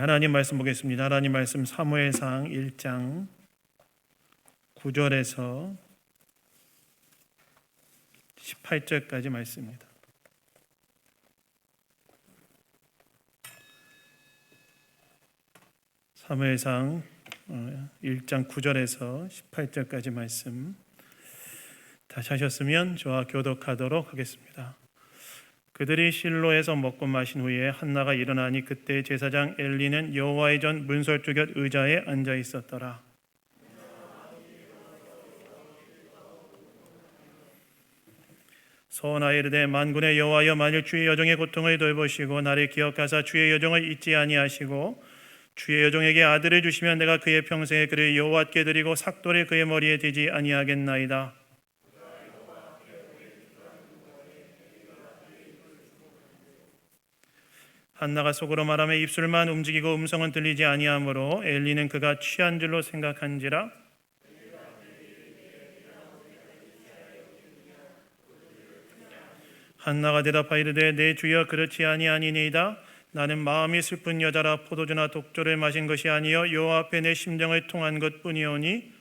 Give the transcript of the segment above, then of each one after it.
하나님 말씀 보겠습니다. 하나님 말씀 사무엘상 1장 9절에서 18절까지 말씀입니다. 사무엘상 1장 9절에서 18절까지 말씀 다시 하셨으면 저와 교독하도록 하겠습니다. 그들이 실로에서 먹고 마신 후에 한나가 일어나니 그때 제사장 엘리는 여호와의 전 문설주 곁 의자에 앉아 있었더라. 소원하여 이르되 만군의 여호와여, 만일 주의 여종의 고통을 돌보시고 나를 기억하사 주의 여종을 잊지 아니하시고 주의 여종에게 아들을 주시면 내가 그의 평생에 그를 여호와께 드리고 삭도를 그의 머리에 대지 아니하겠나이다. 한나가 속으로 말하며 입술만 움직이고 음성은 들리지 아니하므로 엘리는 그가 취한 줄로 생각한지라. 한나가 대답하이르되 내 주여, 그렇지 아니하니이다. 나는 마음이 슬픈 여자라 포도주나 독조를 마신 것이 아니요 여호와 앞에 내 심정을 통한 것뿐이오니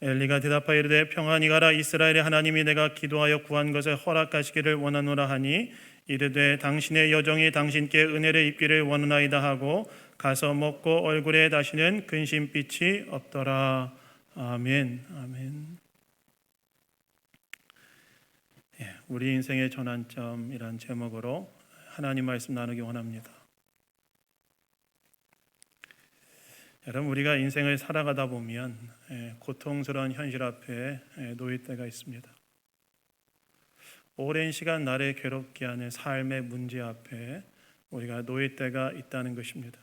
엘리가 대답하여 이르되 평안히 가라. 이스라엘의 하나님이 내가 기도하여 구한 것을 허락하시기를 원하노라 하니 이르되 당신의 여종이 당신께 은혜를 입기를 원하나이다 하고 가서 먹고 얼굴에 다시는 근심빛이 없더라. 아멘. 아멘. 우리 인생의 전환점이란 제목으로 하나님 말씀 나누기 원합니다. 여러분, 우리가 인생을 살아가다 보면 고통스러운 현실 앞에 놓일 때가 있습니다. 오랜 시간 나를 괴롭게 하는 삶의 문제 앞에 우리가 놓일 때가 있다는 것입니다.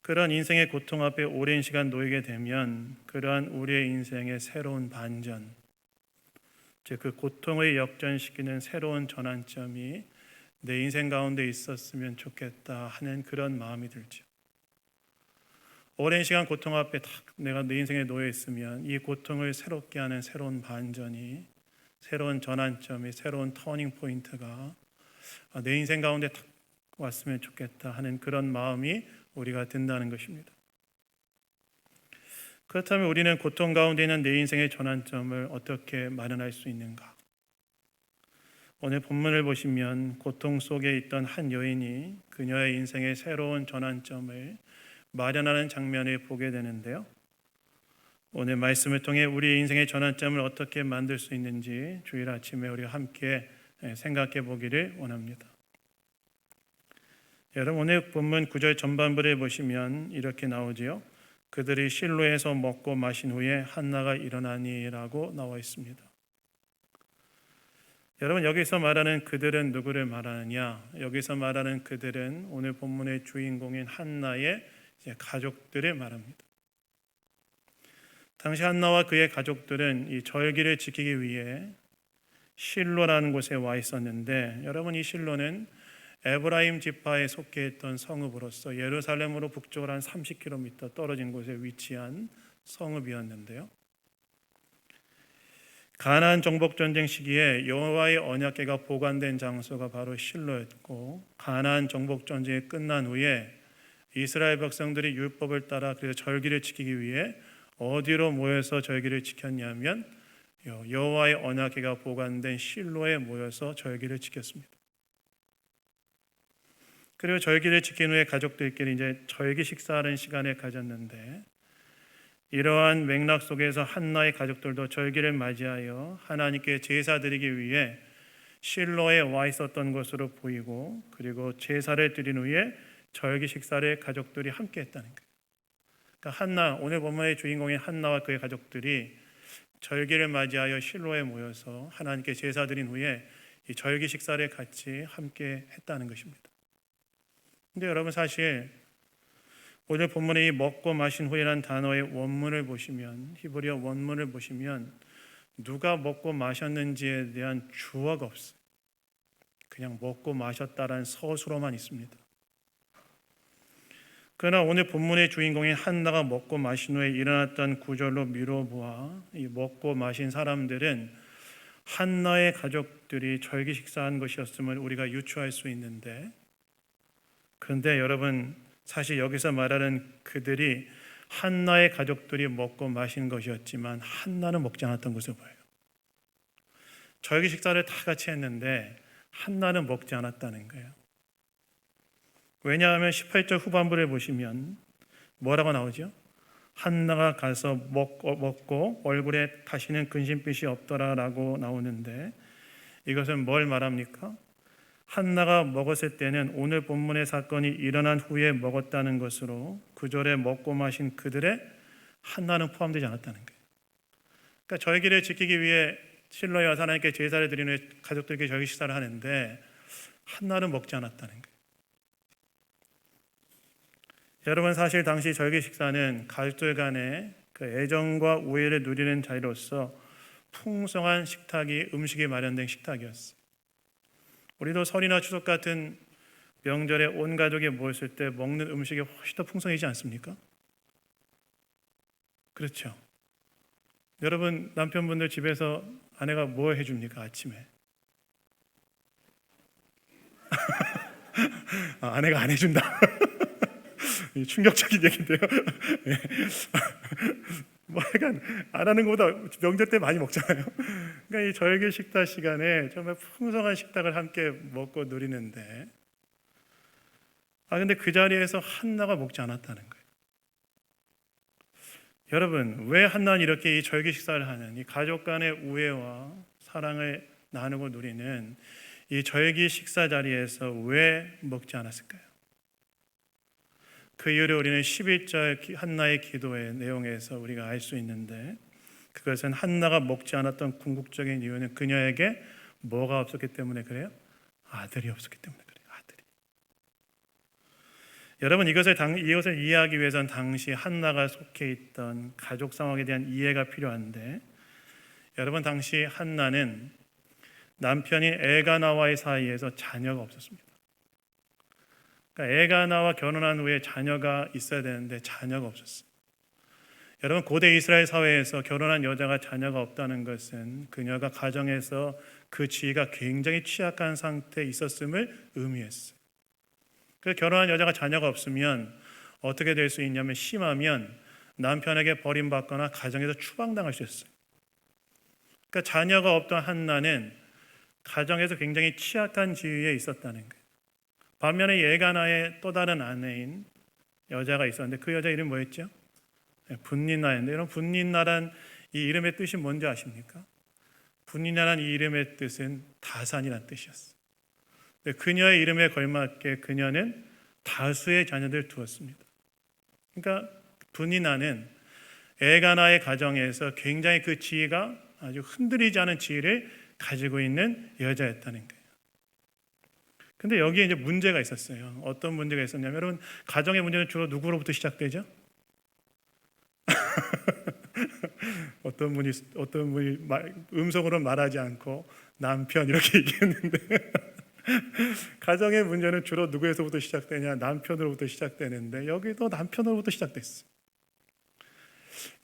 그런 인생의 고통 앞에 오랜 시간 놓이게 되면 그러한 우리의 인생의 새로운 반전, 즉 그 고통을 역전시키는 새로운 전환점이 내 인생 가운데 있었으면 좋겠다 하는 그런 마음이 들죠. 오랜 시간 고통 앞에 딱 내가 내 인생에 놓여 있으면 이 고통을 새롭게 하는 새로운 반전이, 새로운 전환점이, 새로운 터닝 포인트가 내 인생 가운데 딱 왔으면 좋겠다 하는 그런 마음이 우리가 든다는 것입니다. 그렇다면 우리는 고통 가운데 있는 내 인생의 전환점을 어떻게 마련할 수 있는가? 오늘 본문을 보시면 고통 속에 있던 한 여인이 그녀의 인생의 새로운 전환점을 마련하는 장면을 보게 되는데요. 오늘 말씀을 통해 우리의 인생의 전환점을 어떻게 만들 수 있는지 주일 아침에 우리가 함께 생각해 보기를 원합니다. 여러분, 오늘 본문 9절 전반부를 보시면 이렇게 나오지요. 그들이 실로에서 먹고 마신 후에 한나가 일어나니라고 나와 있습니다. 여러분, 여기서 말하는 그들은 누구를 말하느냐? 여기서 말하는 그들은 오늘 본문의 주인공인 한나의 가족들을 말합니다. 당시 한나와 그의 가족들은 이 절기를 지키기 위해 실로라는 곳에 와 있었는데, 여러분, 이 실로는 에브라임 지파에 속해 있던 성읍으로서 예루살렘으로 북쪽으로 한 30km 떨어진 곳에 위치한 성읍이었는데요. 가나안 정복 전쟁 시기에 여호와의 언약궤가 보관된 장소가 바로 실로였고, 가나안 정복 전쟁이 끝난 후에 이스라엘 백성들이 율법을 따라 그래서 절기를 지키기 위해 어디로 모여서 절기를 지켰냐면 여호와의 언약궤가 보관된 실로에 모여서 절기를 지켰습니다. 그리고 절기를 지킨 후에 가족들끼리 이제 절기 식사하는 시간을 가졌는데, 이러한 맥락 속에서 한나의 가족들도 절기를 맞이하여 하나님께 제사 드리기 위해 실로에 와 있었던 것으로 보이고, 그리고 제사를 드린 후에 절기 식사를 가족들이 함께 했다는 거예요. 그러니까 한나, 오늘 본문의 주인공인 한나와 그의 가족들이 절기를 맞이하여 실로에 모여서 하나님께 제사 드린 후에 이 절기 식사를 같이 함께 했다는 것입니다. 근데 여러분, 사실 오늘 본문의 이 먹고 마신 후에라는 단어의 원문을 보시면, 히브리어 원문을 보시면 누가 먹고 마셨는지에 대한 주어가 없어요. 그냥 먹고 마셨다라는 서술어만 있습니다. 그러나 오늘 본문의 주인공인 한나가 먹고 마신 후에 일어났던 구절로 미뤄보아 이 먹고 마신 사람들은 한나의 가족들이 절기 식사한 것이었음을 우리가 유추할 수 있는데, 그런데 여러분, 사실 여기서 말하는 그들이 한나의 가족들이 먹고 마신 것이었지만 한나는 먹지 않았던 것을 보여요. 절기 식사를 다 같이 했는데 한나는 먹지 않았다는 거예요. 왜냐하면 18절 후반부를 보시면 뭐라고 나오죠? 한나가 가서 먹고 얼굴에 다시는 근심빛이 없더라라고 나오는데, 이것은 뭘 말합니까? 한나가 먹었을 때는 오늘 본문의 사건이 일어난 후에 먹었다는 것으로 구절에 먹고 마신 그들의 한나는 포함되지 않았다는 거예요. 그러니까 절기를 지키기 위해 실로에 와서 하나님께 제사를 드리는 후에 가족들에게 절기 식사를 하는데 한나는 먹지 않았다는 거예요. 여러분, 사실 당시 절기 식사는 가족들 간의 그 애정과 우애를 누리는 자리로서 풍성한 음식이 마련된 식탁이었어요. 우리도 설이나 추석 같은 명절에 온 가족이 모였을 때 먹는 음식이 훨씬 더 풍성하지 않습니까? 그렇죠. 여러분, 남편분들 집에서 아내가 뭐 해줍니까, 아침에? 아내가 안 해준다. 충격적인 얘기인데요. 뭐 약간 안 하는 것보다 명절 때 많이 먹잖아요. 그러니까 이 절기 식탁 시간에 정말 풍성한 식탁을 함께 먹고 누리는데, 근데 그 자리에서 한나가 먹지 않았다는 거예요. 여러분, 왜 한나는 이렇게 이 절기 식사를 하는 이 가족 간의 우애와 사랑을 나누고 누리는 이 절기 식사 자리에서 왜 먹지 않았을까요? 그 이유를 우리는 11절 한나의 기도의 내용에서 우리가 알 수 있는데, 그것은 한나가 먹지 않았던 궁극적인 이유는 그녀에게 뭐가 없었기 때문에 그래요? 아들이 없었기 때문에 그래요. 아들이. 여러분, 이것을 이해하기 위해서는 당시 한나가 속해 있던 가족 상황에 대한 이해가 필요한데, 여러분, 당시 한나는 남편인 엘가나와의 사이에서 자녀가 없었습니다. 그러니까 엘가나와 결혼한 후에 자녀가 있어야 되는데 자녀가 없었어요. 여러분, 고대 이스라엘 사회에서 결혼한 여자가 자녀가 없다는 것은 그녀가 가정에서 그 지위가 굉장히 취약한 상태에 있었음을 의미했어요. 그래서 결혼한 여자가 자녀가 없으면 어떻게 될 수 있냐면, 심하면 남편에게 버림받거나 가정에서 추방당할 수 있어요. 그러니까 자녀가 없던 한나는 가정에서 굉장히 취약한 지위에 있었다는 거예요. 반면에 엘가나의 또 다른 아내인 여자가 있었는데 그 여자 이름이 뭐였죠? 분니나였는데, 여러분, 분니나란 이 이름의 뜻이 뭔지 아십니까? 분니나란 이 이름의 뜻은 다산이라는 뜻이었어요. 그녀의 이름에 걸맞게 그녀는 다수의 자녀들을 두었습니다. 그러니까 분니나는 엘가나의 가정에서 굉장히 그 지위가 아주 흔들리지 않은 지위를 가지고 있는 여자였다는 거예요. 근데 여기에 이제 문제가 있었어요. 어떤 문제가 있었냐면, 여러분, 가정의 문제는 주로 누구로부터 시작되죠? 어떤 분이 음성으로 말하지 않고 남편 이렇게 얘기했는데 가정의 문제는 주로 누구에서부터 시작되냐? 남편으로부터 시작되는데 여기도 남편으로부터 시작됐어요.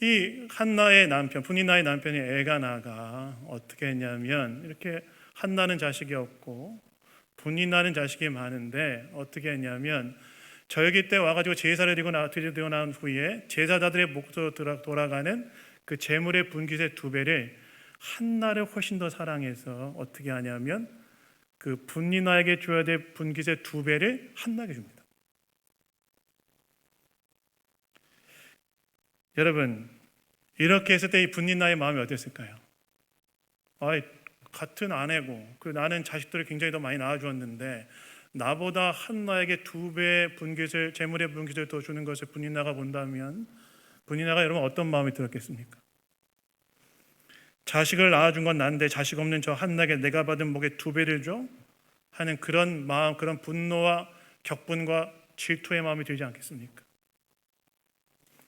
이 한나의 남편, 분이나의 남편이 엘가나가 어떻게 했냐면, 이렇게 한나는 자식이 없고 분이나는 자식이 많은데 어떻게 했냐면, 절기 때 와가지고 제사를 드리고 난 후에 제사자들의 목소리로 돌아가는 그 제물의 분깃의 2배를 한나를 훨씬 더 사랑해서 어떻게 하냐면, 그 분이나에게 줘야 될 분깃의 2배를 한나에게 줍니다. 여러분, 이렇게 했을 때 이 분이나의 마음이 어땠을까요? 같은 아내고 나는 자식들을 굉장히 더 많이 낳아주었는데 나보다 한나에게 2배 분깃을, 재물의 분깃을 더 주는 것을 분이나가 본다면 분이나가 여러분 어떤 마음이 들었겠습니까? 자식을 낳아준 건 난데 자식 없는 저 한나에게 내가 받은 복의 2배를 줘? 하는 그런 마음, 그런 분노와 격분과 질투의 마음이 들지 않겠습니까?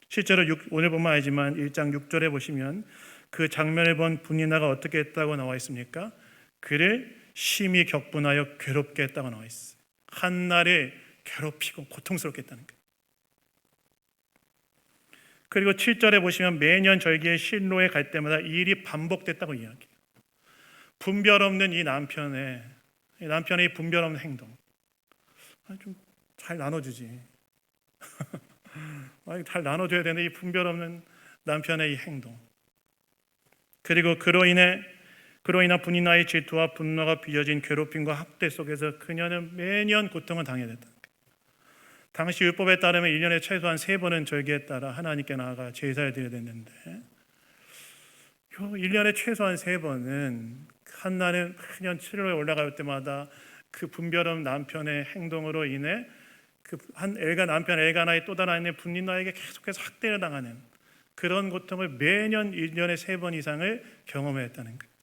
실제로 오늘 보면 알지만 1장 6절에 보시면 그 장면을 본 분이나가 어떻게 했다고 나와 있습니까? 그를 심히 격분하여 괴롭게 했다고 나와 있어요. 한나를 괴롭히고 고통스럽게 했다는 거예요. 그리고 7절에 보시면 매년 절기에 실로에 갈 때마다 이 일이 반복됐다고 이야기해요. 분별 없는 이 남편의 분별 없는 행동. 좀 잘 나눠주지. 잘 나눠줘야 되는데 이 분별 없는 남편의 이 행동. 그리고 그로 인한 분이나의 질투와 분노가 빚어진 괴롭힘과 학대 속에서 그녀는 매년 고통을 당해야 됐다. 당시 율법에 따르면 1년에 최소한 3번은 절기에 따라 하나님께 나아가 제사를 드려야 됐는데 1년에 최소한 3번은 한나는 매년 7월에 올라갈 때마다 그 분별 없는 남편의 행동으로 인해 그 한 남편 엘가나의 또 다른 아내 분니나에게 계속해서 학대를 당하는 그런 고통을 매년 1년에 3번 이상을 경험했다는 거예요.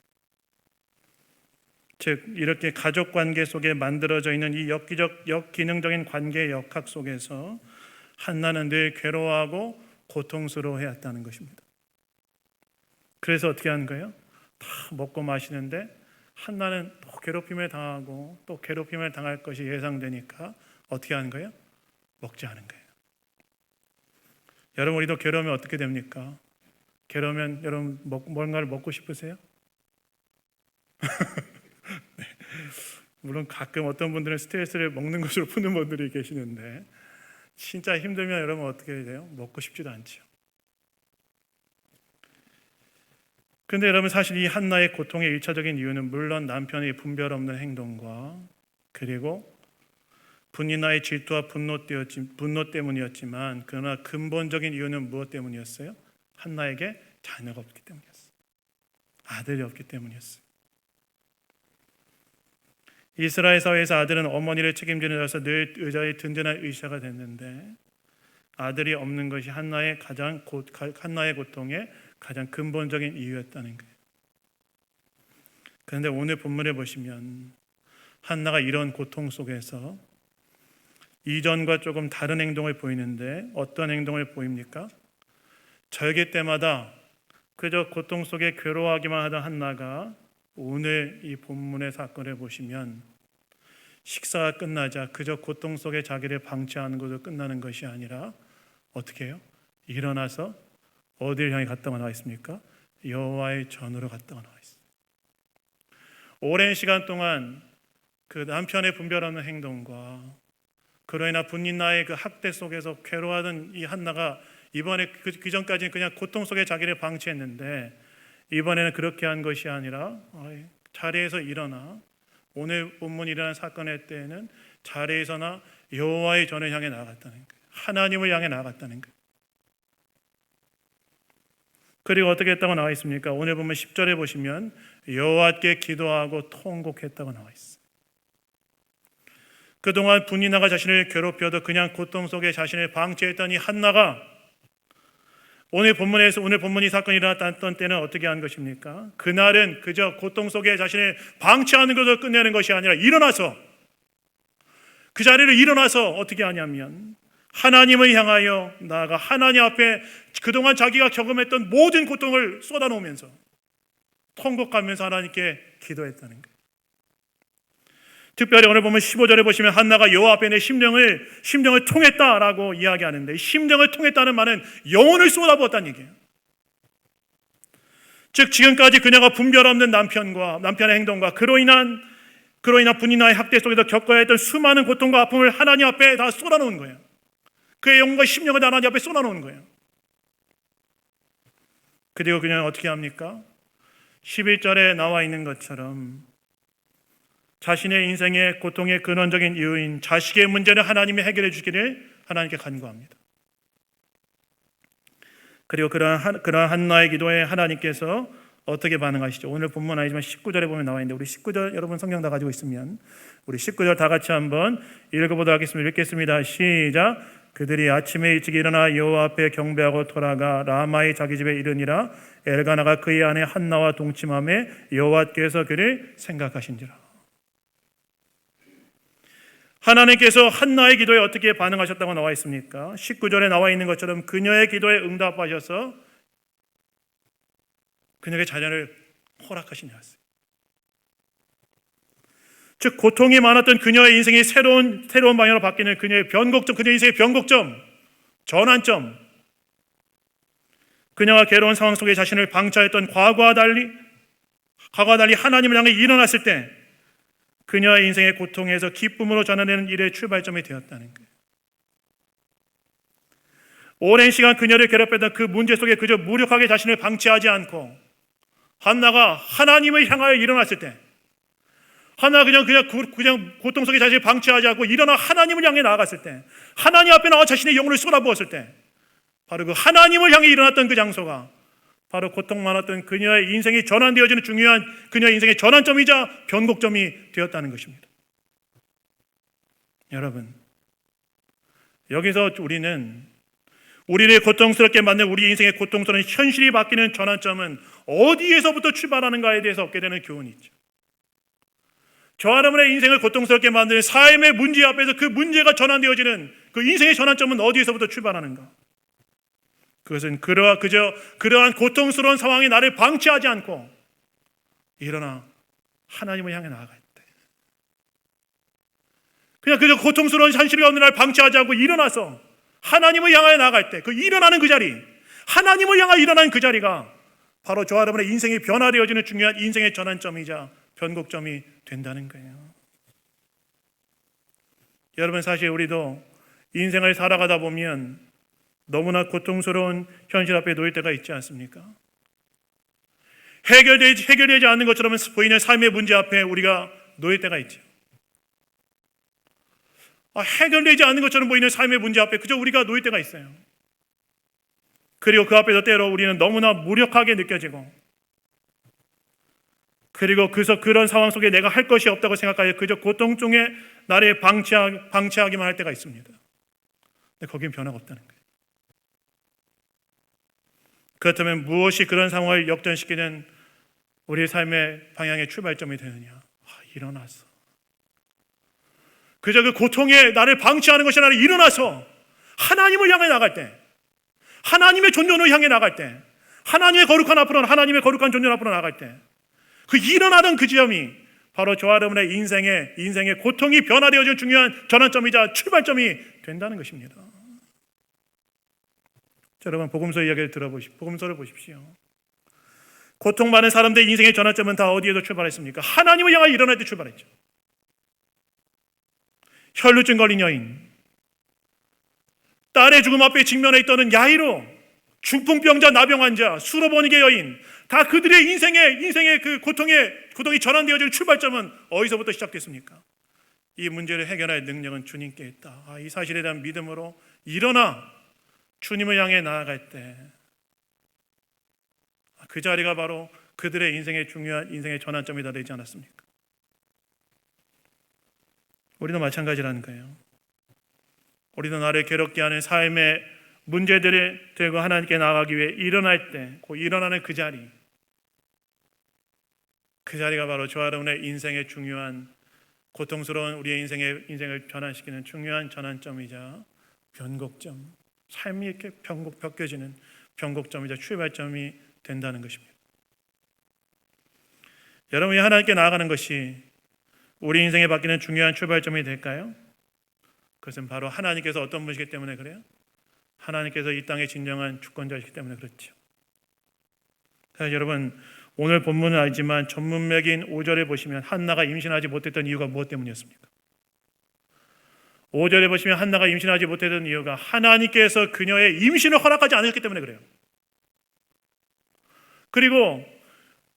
즉 이렇게 가족 관계 속에 만들어져 있는 이 역기능적인 관계의 역학 속에서 한나는 늘 괴로워하고 고통스러워했다는 것입니다. 그래서 어떻게 하는 거예요? 다 먹고 마시는데 한나는 또 괴롭힘을 당하고 또 괴롭힘을 당할 것이 예상되니까 어떻게 하는 거예요? 먹지 않은 거예요. 여러분 우리도 괴로우면 어떻게 됩니까? 괴로우면 여러분 뭔가를 먹고 싶으세요? 네. 물론 가끔 어떤 분들은 스트레스를 먹는 것으로 푸는 분들이 계시는데 진짜 힘들면 여러분 어떻게 해야 돼요? 먹고 싶지도 않죠. 그런데 여러분 사실 이 한나의 고통의 1차적인 이유는 물론 남편의 분별 없는 행동과 그리고 분이나의 질투와 분노 때문이었지만 그러나 근본적인 이유는 무엇 때문이었어요? 한나에게 자녀가 없기 때문이었어요. 아들이 없기 때문이었어요. 이스라엘 사회에서 아들은 어머니를 책임지는 자로서 늘 의자의 든든한 의사가 됐는데 아들이 없는 것이 한나의 고통의 가장 근본적인 이유였다는 거예요. 그런데 오늘 본문에 보시면 한나가 이런 고통 속에서 이전과 조금 다른 행동을 보이는데 어떤 행동을 보입니까? 절기 때마다 그저 고통 속에 괴로워하기만 하던 한나가 오늘 이 본문의 사건을 보시면 식사가 끝나자 그저 고통 속에 자기를 방치하는 것으로 끝나는 것이 아니라 어떻게 해요? 일어나서 어디를 향해 갔다가 나와 있습니까? 여호와의 전으로 갔다가 나와 있어요. 오랜 시간 동안 그 남편의 분별 없는 행동과 그로 인한 분인나의 그 학대 속에서 괴로워하던 이 한나가 이번에 그 전까지는 그냥 고통 속에 자기를 방치했는데 이번에는 그렇게 한 것이 아니라 자리에서 일어나 오늘 본문이 일어난 사건의 때에는 자리에서나 여호와의 전을 향해 나아갔다는 거예요. 하나님을 향해 나아갔다는 거예요. 그리고 어떻게 했다고 나와 있습니까? 오늘 보면 10절에 보시면 여호와께 기도하고 통곡했다고 나와 있어요. 그동안 분이나가 자신을 괴롭혀도 그냥 고통 속에 자신을 방치했던 이 한나가 오늘 본문이 사건이 일어났던 때는 어떻게 한 것입니까? 그날은 그저 고통 속에 자신을 방치하는 것으로 끝내는 것이 아니라 일어나서 그 자리를 일어나서 어떻게 하냐면 하나님을 향하여 나아가 하나님 앞에 그동안 자기가 경험했던 모든 고통을 쏟아놓으면서 통곡하면서 하나님께 기도했다는 거예요. 특별히 오늘 보면 15절에 보시면 한나가 여호와 앞에 내 심령을 통했다라고 이야기하는데 심령을 통했다는 말은 영혼을 쏟아부었다는 얘기예요. 즉 지금까지 그녀가 분별 없는 남편의 행동과 그로 인한 분이나의 학대 속에서 겪어야 했던 수많은 고통과 아픔을 하나님 앞에 다 쏟아놓은 거예요. 그의 영혼과 심령을 하나님 앞에 쏟아놓은 거예요. 그리고 그녀는 어떻게 합니까? 11절에 나와 있는 것처럼 자신의 인생의 고통의 근원적인 이유인 자식의 문제를 하나님이 해결해 주기를 하나님께 간구합니다. 그리고 그러한 한나의 기도에 하나님께서 어떻게 반응하시죠? 오늘 본문 아니지만 19절에 보면 나와 있는데 우리 19절 여러분 성경 다 가지고 있으면 우리 19절 다 같이 한번 읽어보도록 하겠습니다. 읽겠습니다. 시작. 그들이 아침에 일찍 일어나 여호와 앞에 경배하고 돌아가 라마의 자기 집에 이르니라. 엘가나가 그의 아내 한나와 동침하며 여호와께서 그를 생각하신지라. 하나님께서 한나의 기도에 어떻게 반응하셨다고 나와 있습니까? 19절에 나와 있는 것처럼 그녀의 기도에 응답하셔서 그녀에게 자녀를 허락하시냐. 즉 고통이 많았던 그녀의 인생이 새로운 방향으로 바뀌는 그녀의 인생의 변곡점, 전환점. 그녀가 괴로운 상황 속에 자신을 방치했던 과거와 달리 하나님을 향해 일어났을 때 그녀의 인생의 고통에서 기쁨으로 전환되는 일의 출발점이 되었다는 거예요. 오랜 시간 그녀를 괴롭혔던 그 문제 속에 그저 무력하게 자신을 방치하지 않고 한나가 하나님을 향하여 일어났을 때, 한나가 그냥 고통 속에 자신을 방치하지 않고 일어나 하나님을 향해 나아갔을 때, 하나님 앞에 나와 자신의 영혼을 쏟아부었을 때, 바로 그 하나님을 향해 일어났던 그 장소가 바로 고통 많았던 그녀의 인생이 전환되어지는 중요한 그녀의 인생의 전환점이자 변곡점이 되었다는 것입니다. 여러분, 여기서 우리를 고통스럽게 만든 우리 인생의 고통스러운 현실이 바뀌는 전환점은 어디에서부터 출발하는가에 대해서 얻게 되는 교훈이 있죠. 저와 여러분의 인생을 고통스럽게 만드는 삶의 문제 앞에서 그 문제가 전환되어지는 그 인생의 전환점은 어디에서부터 출발하는가? 그것은 그러한 고통스러운 상황이 나를 방치하지 않고 일어나 하나님을 향해 나아갈 때, 그냥 그저 고통스러운 현실 가운데 나를 방치하지 않고 일어나서 하나님을 향하여 나아갈 때, 그 일어나는 그 자리, 하나님을 향하여 일어나는 그 자리가 바로 저와 여러분의 인생이 변화되어지는 중요한 인생의 전환점이자 변곡점이 된다는 거예요. 여러분, 사실 우리도 인생을 살아가다 보면 너무나 고통스러운 현실 앞에 놓일 때가 있지 않습니까? 해결되지 않는 것처럼 보이는 삶의 문제 앞에 우리가 놓일 때가 있죠. 해결되지 않는 것처럼 보이는 삶의 문제 앞에 그저 우리가 놓일 때가 있어요. 그리고 그 앞에서 때로 우리는 너무나 무력하게 느껴지고, 그리고 그런 상황 속에 내가 할 것이 없다고 생각하여 그저 고통 중에 나를 방치하기만 할 때가 있습니다. 근데 거긴 변화가 없다는 거예요. 그렇다면 무엇이 그런 상황을 역전시키는 우리의 삶의 방향의 출발점이 되느냐? 일어나서 그저 그 고통에 나를 방치하는 것이 아니라 일어나서 하나님을 향해 나갈 때, 하나님의 존재를 향해 나갈 때, 하나님의 거룩한 존재 앞으로 나갈 때, 그 일어나던 그 지점이 바로 저와 여러분의 인생의 고통이 변화되어지는 중요한 전환점이자 출발점이 된다는 것입니다. 자, 여러분, 복음서를 보십시오. 고통 많은 사람들의 인생의 전환점은 다 어디에서 출발했습니까? 하나님을 향해 일어날 때 출발했죠. 혈루증 걸린 여인, 딸의 죽음 앞에 직면해 있던 야이로, 중풍병자, 나병 환자, 수로보니게 여인, 다 그들의 인생의 그 고통이 전환되어지는 출발점은 어디서부터 시작됐습니까? 이 문제를 해결할 능력은 주님께 있다. 이 사실에 대한 믿음으로 일어나 주님을 향해 나아갈 때, 그 자리가 바로 그들의 인생의 중요한 인생의 전환점이 다 되지 않았습니까? 우리도 마찬가지라는 거예요. 우리도 나를 괴롭게 하는 삶의 문제들을 들고 하나님께 나아가기 위해 일어날 때, 그 일어나는 그 자리가 바로 저와 여러분의 인생의 중요한 고통스러운 우리의 인생을 변화시키는 중요한 전환점이자 변곡점, 삶이 이렇게 벗겨지는 변곡점이자 출발점이 된다는 것입니다. 여러분이 하나님께 나아가는 것이 우리 인생에 바뀌는 중요한 출발점이 될까요? 그것은 바로 하나님께서 어떤 분이시기 때문에 그래요? 하나님께서 이 땅의 진정한 주권자이시기 때문에 그렇죠. 사실 여러분, 오늘 본문은 알지만 전문맥인 5절에 보시면 한나가 임신하지 못했던 이유가 무엇 때문이었습니까? 5절에 보시면 한나가 임신하지 못했던 이유가 하나님께서 그녀의 임신을 허락하지 않으셨기 때문에 그래요. 그리고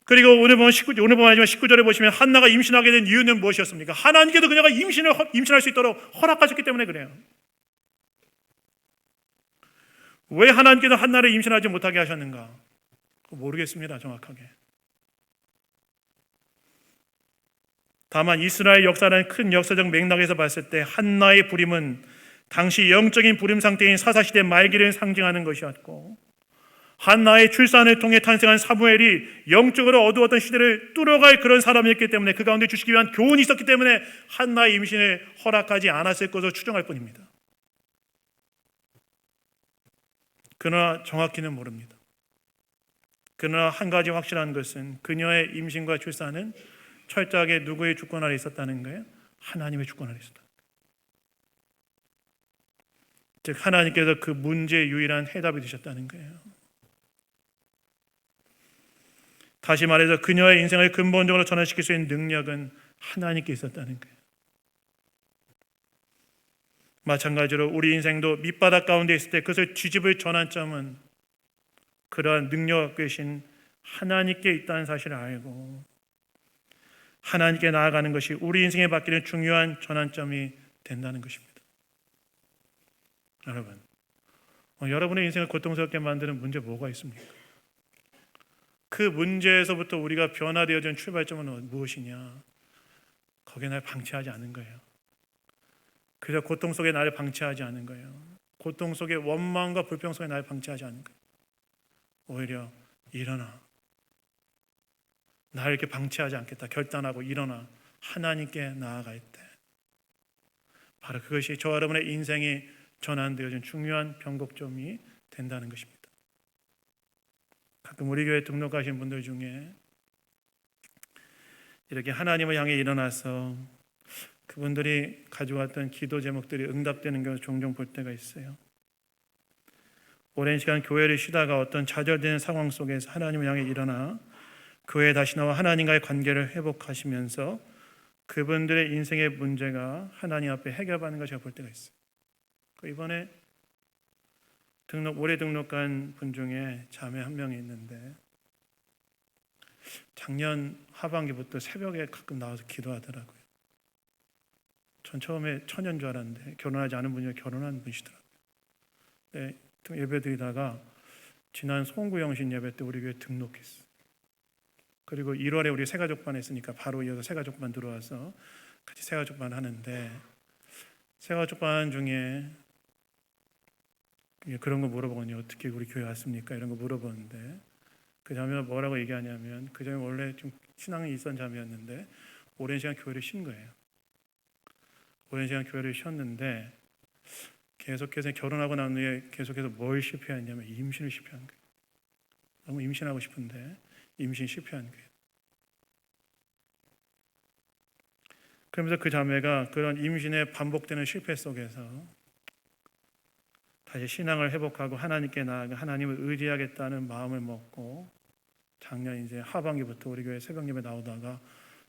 오늘 보면 19절에 보시면 한나가 임신하게 된 이유는 무엇이었습니까? 하나님께서 그녀가 임신할 수 있도록 허락하셨기 때문에 그래요. 왜 하나님께서 한나를 임신하지 못하게 하셨는가? 모르겠습니다, 정확하게. 다만 이스라엘 역사라는 큰 역사적 맥락에서 봤을 때 한나의 부림은 당시 영적인 부림 상태인 사사시대 말기를 상징하는 것이었고, 한나의 출산을 통해 탄생한 사무엘이 영적으로 어두웠던 시대를 뚫어갈 그런 사람이었기 때문에, 그 가운데 주시기 위한 교훈이 있었기 때문에 한나의 임신을 허락하지 않았을 것으로 추정할 뿐입니다. 그러나 정확히는 모릅니다. 그러나 한 가지 확실한 것은 그녀의 임신과 출산은 철저하게 누구의 주권 아래 있었다는 거예요? 하나님의 주권 아래 있었다. 즉 하나님께서 그 문제의 유일한 해답이 되셨다는 거예요. 다시 말해서 그녀의 인생을 근본적으로 전환시킬 수 있는 능력은 하나님께 있었다는 거예요. 마찬가지로 우리 인생도 밑바닥 가운데 있을 때 그것을 뒤집을 전환점은 그러한 능력 계신 하나님께 있다는 사실을 알고 하나님께 나아가는 것이 우리 인생에 바뀌는 중요한 전환점이 된다는 것입니다. 여러분, 여러분의 인생을 고통스럽게 만드는 문제 뭐가 있습니까? 그 문제에서부터 우리가 변화되어진 출발점은 무엇이냐? 거기에 날 방치하지 않은 거예요. 그저 고통 속에 나를 방치하지 않은 거예요. 고통 속에 원망과 불평 속에 나를 방치하지 않은 거예요. 오히려 일어나. 나를 이렇게 방치하지 않겠다 결단하고 일어나 하나님께 나아갈 때 바로 그것이 저와 여러분의 인생이 전환되어진 중요한 변곡점이 된다는 것입니다. 가끔 우리 교회 등록하신 분들 중에 이렇게 하나님을 향해 일어나서 그분들이 가져왔던 기도 제목들이 응답되는 경우 종종 볼 때가 있어요. 오랜 시간 교회를 쉬다가 어떤 좌절되는 상황 속에서 하나님을 향해 일어나 교회에 다시 나와 하나님과의 관계를 회복하시면서 그분들의 인생의 문제가 하나님 앞에 해결받는 걸 제가 볼 때가 있어요. 이번에 올해 등록한 분 중에 자매 한 명이 있는데 작년 하반기부터 새벽에 가끔 나와서 기도하더라고요. 전 처음에 처녀인 줄 알았는데 결혼하지 않은 분이 결혼한 분이시더라고요. 네, 예배 드리다가 지난 송구영신 예배 때 우리 교회 등록했어요. 그리고 1월에 우리 새가족반 했으니까 바로 이어서 새가족반 들어와서 같이 새가족반 하는데 새가족반 중에 그런 거 물어보거든요. 어떻게 우리 교회 왔습니까? 이런 거 물어보는데 그 자매가 뭐라고 얘기하냐면 그 자매 원래 좀 신앙이 있었던 자매였는데 오랜 시간 교회를 쉰 거예요. 오랜 시간 교회를 쉬었는데 계속해서 결혼하고 난 후에 계속해서 뭘 실패했냐면 임신을 실패한 거예요. 너무 임신하고 싶은데 임신 실패한 거예요. 그러면서 그 자매가 그런 임신의 반복되는 실패 속에서 다시 신앙을 회복하고 하나님께 나아가 하나님을 의지하겠다는 마음을 먹고 작년 이제 하반기부터 우리 교회 새벽 예배 나오다가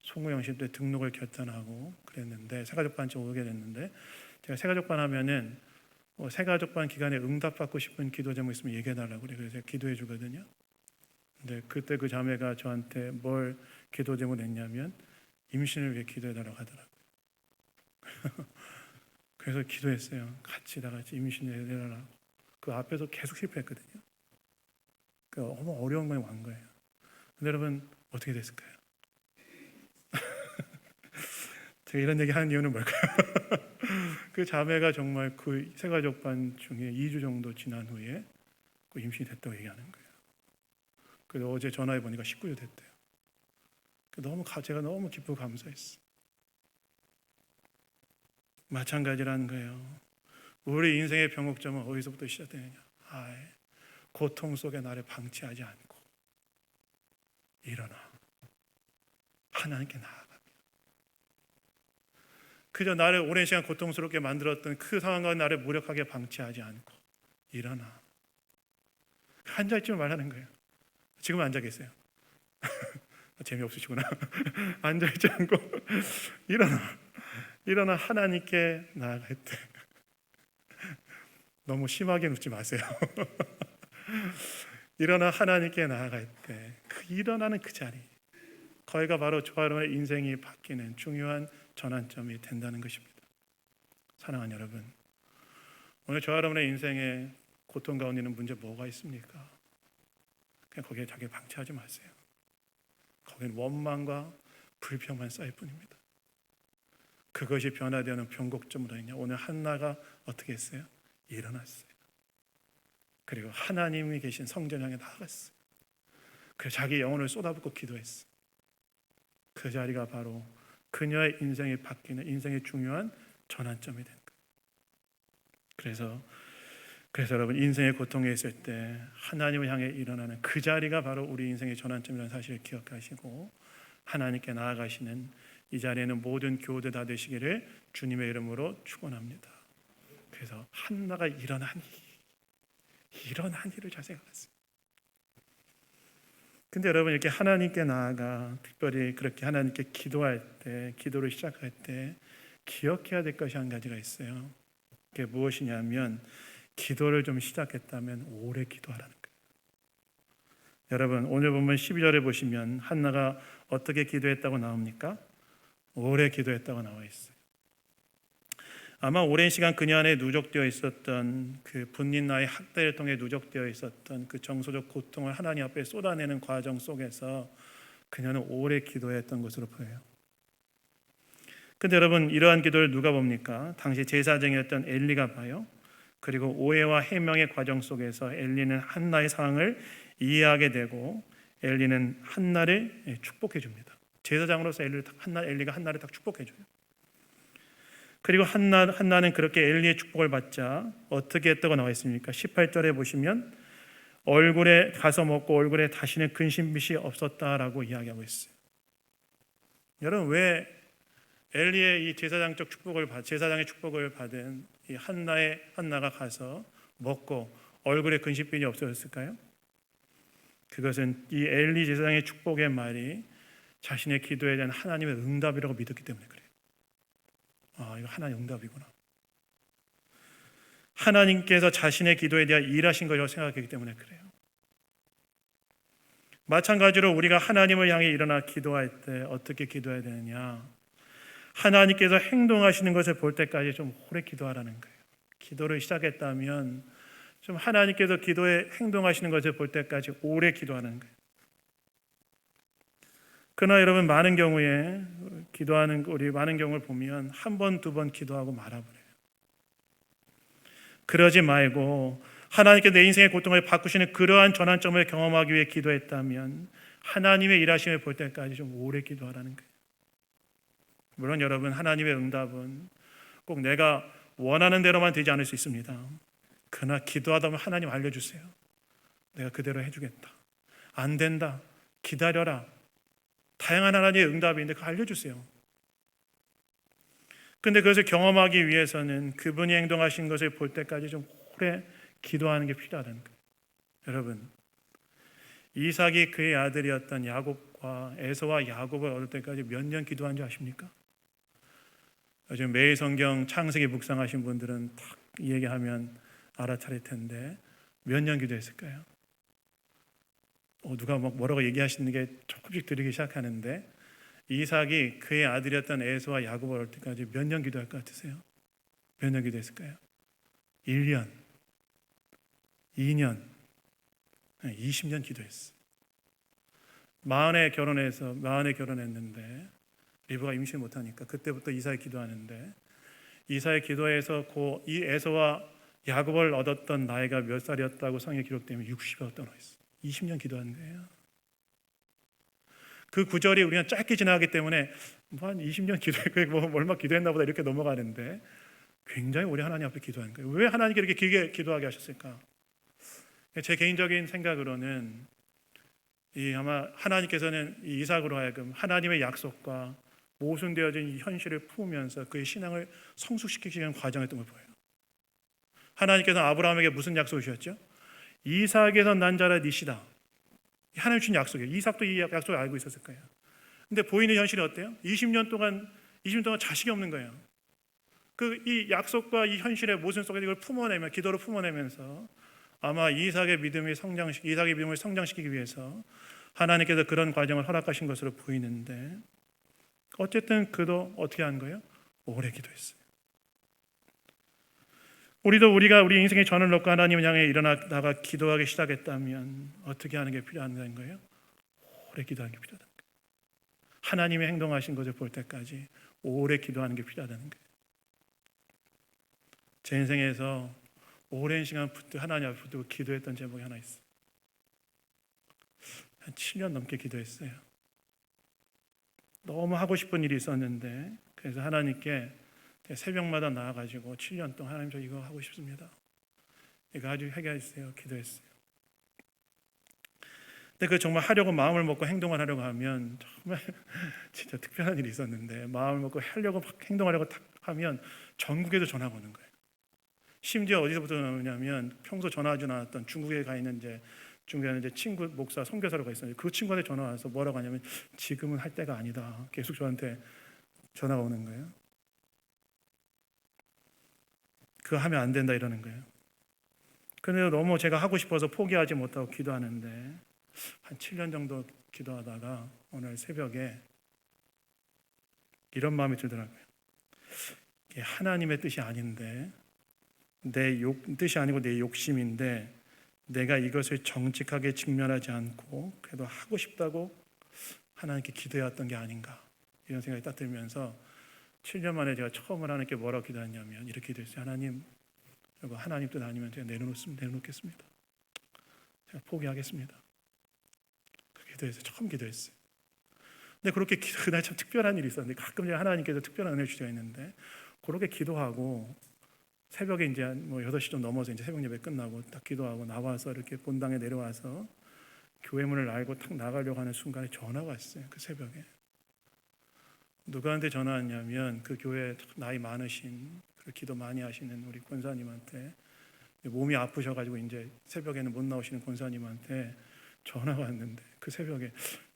송구영신 때 등록을 결단하고 그랬는데 새가족반쯤 오게 됐는데 제가 새가족반 하면은 새가족반 기간에 응답받고 싶은 기도 제목 있으면 얘기해달라고 그래서 제가 기도해 주거든요. 근데 그때 그 자매가 저한테 뭘 기도 제목 냈냐면 임신을 위해 기도해달라고 하더라고요. 그래서 기도했어요. 다 같이 임신을 해달라고. 그 앞에서 계속 실패했거든요. 너무 어려운 건 완 거예요. 근데 여러분 어떻게 됐을까요? 제가 이런 얘기 하는 이유는 뭘까요? 그 자매가 정말 그 새가족반 중에 2주 정도 지난 후에 그 임신이 됐다고 얘기하는 거예요. 그래서 어제 전화해 보니까 19주 됐대요. 제가 너무 기쁘고 감사했어요. 마찬가지라는 거예요. 우리 인생의 변곡점은 어디서부터 시작되느냐? 고통 속에 나를 방치하지 않고 일어나 하나님께 나아가며 그저 나를 오랜 시간 고통스럽게 만들었던 그 상황과 나를 무력하게 방치하지 않고 일어나 앉아있지만 말하는 거예요. 지금 앉아 계세요. 재미없으시구나. 앉아있지 않고 일어나 하나님께 나아갈 때 너무 심하게 눕지 마세요. 일어나 하나님께 나아갈 때 그 일어나는 그 자리 거기가 바로 저와 여러분의 인생이 바뀌는 중요한 전환점이 된다는 것입니다. 사랑하는 여러분, 오늘 저와 여러분의 인생에 고통 가운데 있는 문제 뭐가 있습니까? 그냥 거기에 자기 방치하지 마세요. 거기는 원망과 불평만 쌓일 뿐입니다. 그것이 변화되는 변곡점으로 인해 오늘 한나가 어떻게 했어요? 일어났어요. 그리고 하나님이 계신 성전 향해 나아갔어요. 그래서 자기 영혼을 쏟아붓고 기도했어요. 그 자리가 바로 그녀의 인생이 바뀌는 인생의 중요한 전환점이 된 거예요. 그래서 여러분 인생의 고통에 있을 때 하나님을 향해 일어나는 그 자리가 바로 우리 인생의 전환점이라는 사실을 기억하시고 하나님께 나아가시는 이 자리에는 모든 교우들 다 되시기를 주님의 이름으로 축원합니다. 그래서 한나가 일어나니를 잘 생각했어요. 근데 여러분 이렇게 하나님께 나아가 특별히 그렇게 하나님께 기도할 때, 기도를 시작할 때 기억해야 될 것이 한 가지가 있어요. 그게 무엇이냐면 기도를 좀 시작했다면 오래 기도하라는 거예요. 여러분 오늘 보면 12절에 보시면 한나가 어떻게 기도했다고 나옵니까? 오래 기도했다고 나와 있어요. 아마 오랜 시간 그녀 안에 누적되어 있었던 그 분린나의 학대를 통해 누적되어 있었던 그 정서적 고통을 하나님 앞에 쏟아내는 과정 속에서 그녀는 오래 기도했던 것으로 보여요. 근데 여러분 이러한 기도를 누가 봅니까? 당시 제사장이었던 엘리가 봐요. 그리고 오해와 해명의 과정 속에서 엘리는 한나의 상황을 이해하게 되고 엘리는 한나를 축복해 줍니다. 제사장으로서 엘리가 한나를 딱 축복해 줘요. 그리고 한나는 그렇게 엘리의 축복을 받자 어떻게 했다고 나와 있습니까? 18절에 보시면 얼굴에 가서 먹고 얼굴에 다시는 근심빛이 없었다라고 이야기하고 있어요. 여러분 왜 엘리의 이 제사장의 축복을 받은 이 한나가 가서 먹고 얼굴에 근심빛이 없어졌을까요? 그것은 이 엘리 제사장의 축복의 말이 자신의 기도에 대한 하나님의 응답이라고 믿었기 때문에 그래요. 이거 하나님 응답이구나. 하나님께서 자신의 기도에 대한 일하신 것이라고 생각했기 때문에 그래요. 마찬가지로 우리가 하나님을 향해 일어나 기도할 때 어떻게 기도해야 되느냐? 하나님께서 행동하시는 것을 볼 때까지 좀 오래 기도하라는 거예요. 기도를 시작했다면 좀 하나님께서 기도에 행동하시는 것을 볼 때까지 오래 기도하는 거예요. 그러나 여러분 많은 경우에 우리 많은 경우를 보면 한 번, 두 번 기도하고 말아버려요. 그러지 말고 하나님께 내 인생의 고통을 바꾸시는 그러한 전환점을 경험하기 위해 기도했다면 하나님의 일하심을 볼 때까지 좀 오래 기도하라는 거예요. 물론 여러분 하나님의 응답은 꼭 내가 원하는 대로만 되지 않을 수 있습니다. 그러나 기도하다 보면 하나님 알려주세요. 내가 그대로 해주겠다. 안 된다. 기다려라. 다양한 하나님의 응답이 있는데 그거 알려주세요. 근데 그것을 경험하기 위해서는 그분이 행동하신 것을 볼 때까지 좀 오래 기도하는 게 필요하다는 거예요. 여러분 이삭이 그의 아들이었던 야곱과 에서와 야곱을 얻을 때까지 몇 년 기도한 줄 아십니까? 요즘 매일 성경 창세기 묵상하신 분들은 딱 얘기하면 알아차릴 텐데 몇 년 기도했을까요? 누가 뭐라고 얘기하시는 게 조금씩 들리기 시작하는데 이삭이 그의 아들이었던 에서와 야곱을 얻을 때까지 몇 년 기도할 것 같으세요? 몇 년 기도했을까요? 1년, 2년, 20년 기도했어요. 마흔에 결혼했는데 리브가 임신 못하니까 그때부터 이삭이 기도하는데 이삭의 기도에서 이 에서와 야곱을 얻었던 나이가 몇 살이었다고 성경에 기록되면 60이었다고 나와 있어요. 20년 기도한 거예요. 그 구절이 우리가 짧게 지나가기 때문에 한 20년 기도했고 얼마 기도했나 보다 이렇게 넘어가는데 굉장히 오래 하나님 앞에 기도한 거예요. 왜 하나님께 이렇게 길게 기도하게 하셨을까? 제 개인적인 생각으로는 아마 하나님께서는 이 이삭으로 하여금 하나님의 약속과 모순되어진 이 현실을 품으면서 그의 신앙을 성숙시키시는 과정이었던 걸 보여요. 하나님께서 아브라함에게 무슨 약속을 주셨죠? 이삭에서 난 자라 니시다. 하나님 주신 약속이에요. 이삭도 이 약속을 알고 있었을 거예요. 근데 보이는 현실이 어때요? 20년 동안 자식이 없는 거예요. 이 약속과 이 현실의 모순 속에서 이걸 기도로 품어내면서 아마 이삭의 믿음을 성장시키기 위해서 하나님께서 그런 과정을 허락하신 것으로 보이는데 어쨌든 그도 어떻게 한 거예요? 오래 기도했어요. 우리가 우리 인생의 전을 놓고 하나님을 향해 일어나다가 기도하기 시작했다면 어떻게 하는 게 필요한 거예요? 오래 기도하는 게 필요하다는 거예요. 하나님의 행동하신 것을 볼 때까지 오래 기도하는 게 필요하다는 거예요. 제 인생에서 오랜 시간 하나님 앞에 붙들고 기도했던 제목이 하나 있어요. 한 7년 넘게 기도했어요. 너무 하고 싶은 일이 있었는데 그래서 하나님께 새벽마다 나와가지고 7년 동안 하나님 저 이거 하고 싶습니다. 이거 아주 해결해 주세요. 기도했어요. 근데 그 정말 하려고 마음을 먹고 행동을 하려고 하면 정말 진짜 특별한 일이 있었는데 마음을 먹고 행동하려고 딱 하면 전국에도 전화가 오는 거예요. 심지어 어디서부터 오냐면 평소 전화하지 않았던 중국에 가 있는 이제 중간에 이제 친구 목사 선교사로가 있었는데 그 친구한테 전화 와서 뭐라고 하냐면 지금은 할 때가 아니다. 계속 저한테 전화가 오는 거예요. 그거 하면 안 된다 이러는 거예요. 근데 너무 제가 하고 싶어서 포기하지 못하고 기도하는데 한 7년 정도 기도하다가 오늘 새벽에 이런 마음이 들더라고요. 이게 하나님의 뜻이 아닌데 뜻이 아니고 내 욕심인데 내가 이것을 정직하게 직면하지 않고 그래도 하고 싶다고 하나님께 기도해왔던 게 아닌가 이런 생각이 딱 들면서 7년 만에 제가 처음으로 하나님께 뭐라고 기도했냐면 이렇게 기도했어요. 하나님, 하나님 뜻 아니면 제가 내려놓겠습니다. 제가 포기하겠습니다. 그렇게 기도해서 처음 기도했어요. 근데 그렇게 그날 참 특별한 일이 있었는데 가끔 제가 하나님께서 특별한 은혜 주시가 있는데 그렇게 기도하고 새벽에 이제 뭐 6시 좀 넘어서 이제 새벽 예배 끝나고 딱 기도하고 나와서 이렇게 본당에 내려와서 교회 문을 알고 탁 나가려고 하는 순간에 전화가 왔어요. 그 새벽에 누구한테 전화 왔냐면 그 교회 나이 많으신 기도 많이 하시는 우리 권사님한테 몸이 아프셔가지고 이제 새벽에는 못 나오시는 권사님한테 전화가 왔는데 그 새벽에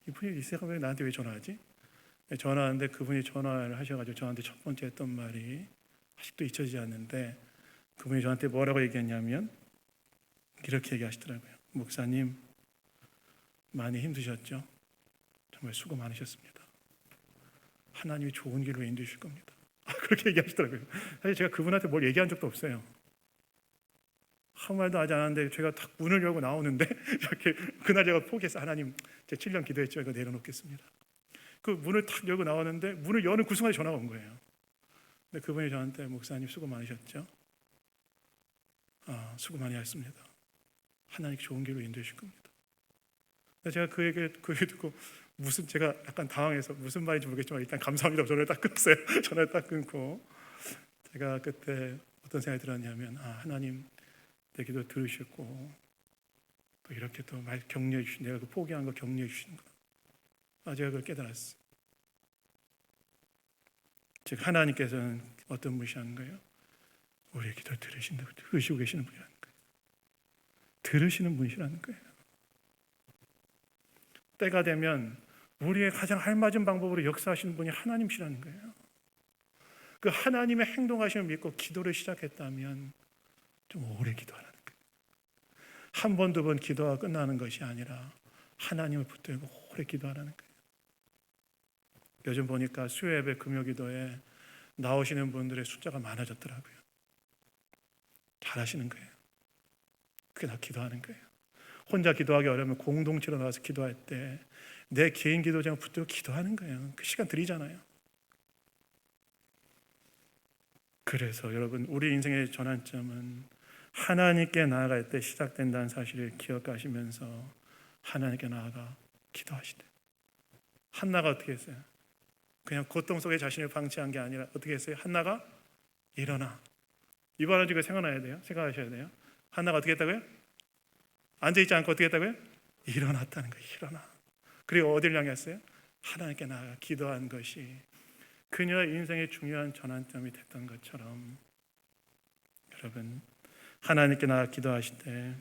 이분이 이 새벽에 나한테 왜 전화하지? 전화하는데 그분이 전화를 하셔가지고 저한테 첫 번째 했던 말이 아직도 잊혀지지 않는데 그분이 저한테 뭐라고 얘기했냐면 이렇게 얘기하시더라고요. 목사님 많이 힘드셨죠? 정말 수고 많으셨습니다. 하나님이 좋은 길로 인도해 주실 겁니다. 그렇게 얘기하시더라고요. 사실 제가 그분한테 뭘 얘기한 적도 없어요. 아무 말도 하지 않았는데 제가 딱 문을 열고 나오는데 이렇게 그날 제가 포기해서 하나님 제 7년 기도했죠. 이거 내려놓겠습니다. 그 문을 탁 열고 나왔는데 문을 여는 그 순간에 전화가 온 거예요. 근데 그분이 저한테 목사님 수고 많으셨죠? 수고 많이 하셨습니다. 하나님 좋은 길로 인도해 주실 겁니다. 제가 그 얘기 듣고 제가 약간 당황해서 무슨 말인지 모르겠지만 일단 감사합니다. 전화를 딱 끊었어요. 전화를 딱 끊고 제가 그때 어떤 생각이 들었냐면 하나님 내 기도 들으셨고 또 이렇게 또 말 격려해 주신 내가 그 포기한 거 격려해 주시는구나. 제가 그걸 깨달았어요. 즉 하나님께서는 어떤 분이시라는 거예요? 우리의 기도를 들으시고 계시는 분이라는 거예요. 들으시는 분이시라는 거예요. 때가 되면 우리의 가장 알맞은 방법으로 역사하시는 분이 하나님이시라는 거예요. 그 하나님의 행동하심을 믿고 기도를 시작했다면 좀 오래 기도하라는 거예요. 한 번, 두 번 기도가 끝나는 것이 아니라 하나님을 붙들고 오래 기도하라는 거예요. 요즘 보니까 수요예배 금요기도에 나오시는 분들의 숫자가 많아졌더라고요. 잘하시는 거예요. 그게 다 기도하는 거예요. 혼자 기도하기 어려우면 공동체로 나와서 기도할 때 내 개인 기도장을 붙들고 기도하는 거예요. 그 시간 드리잖아요. 그래서 여러분 우리 인생의 전환점은 하나님께 나아갈 때 시작된다는 사실을 기억하시면서 하나님께 나아가 기도하시되 한나가 어떻게 했어요? 그냥 고통 속에 자신을 방치한 게 아니라 어떻게 했어요? 한나가 일어나. 이번에 지금 생각하셔야 돼요. 한나가 어떻게 했다고요? 앉아있지 않고 어떻게 했다고요? 일어났다는 거예요. 일어나. 그리고 어디를 향했어요? 하나님께 나아가 기도한 것이 그녀의 인생의 중요한 전환점이 됐던 것처럼 여러분 하나님께 나아가 기도하실 때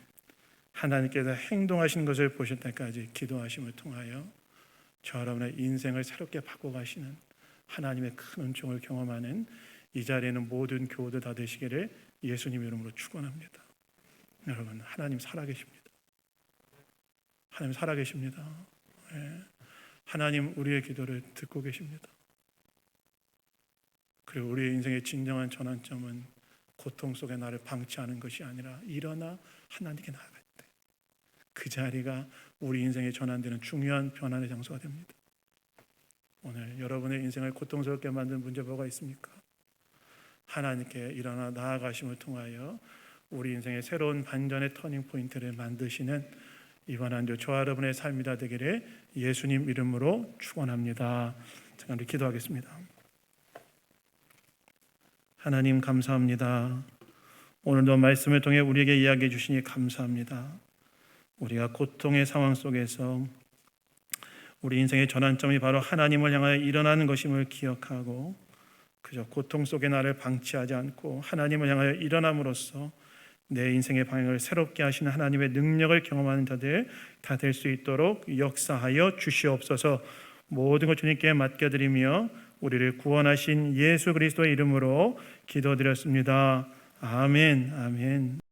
하나님께서 행동하시는 것을 보실 때까지 기도하심을 통하여 저 여러분의 인생을 새롭게 바꿔가시는 하나님의 큰 은총을 경험하는 이 자리에 있는 모든 교우들 다 되시기를 예수님 이름으로 축원합니다. 여러분 하나님 살아계십니다. 하나님 살아계십니다. 네. 하나님 우리의 기도를 듣고 계십니다. 그리고 우리의 인생의 진정한 전환점은 고통 속에 나를 방치하는 것이 아니라 일어나 하나님께 나아갈 때 그 자리가 우리 인생의 전환되는 중요한 변화의 장소가 됩니다. 오늘 여러분의 인생을 고통스럽게 만든 문제 뭐가 있습니까? 하나님께 일어나 나아가심을 통하여 우리 인생의 새로운 반전의 터닝 포인트를 만드시는 이번 한 주 저와 여러분의 삶이 다 되기를 예수님 이름으로 축원합니다. 잠깐 우리 기도하겠습니다. 하나님 감사합니다. 오늘도 말씀을 통해 우리에게 이야기해 주시니 감사합니다. 우리가 고통의 상황 속에서 우리 인생의 전환점이 바로 하나님을 향하여 일어나는 것임을 기억하고 그저 고통 속에 나를 방치하지 않고 하나님을 향하여 일어남으로써 내 인생의 방향을 새롭게 하시는 하나님의 능력을 경험하는 자들 다 될 수 있도록 역사하여 주시옵소서. 모든 것 주님께 맡겨드리며 우리를 구원하신 예수 그리스도의 이름으로 기도드렸습니다. 아멘. 아멘.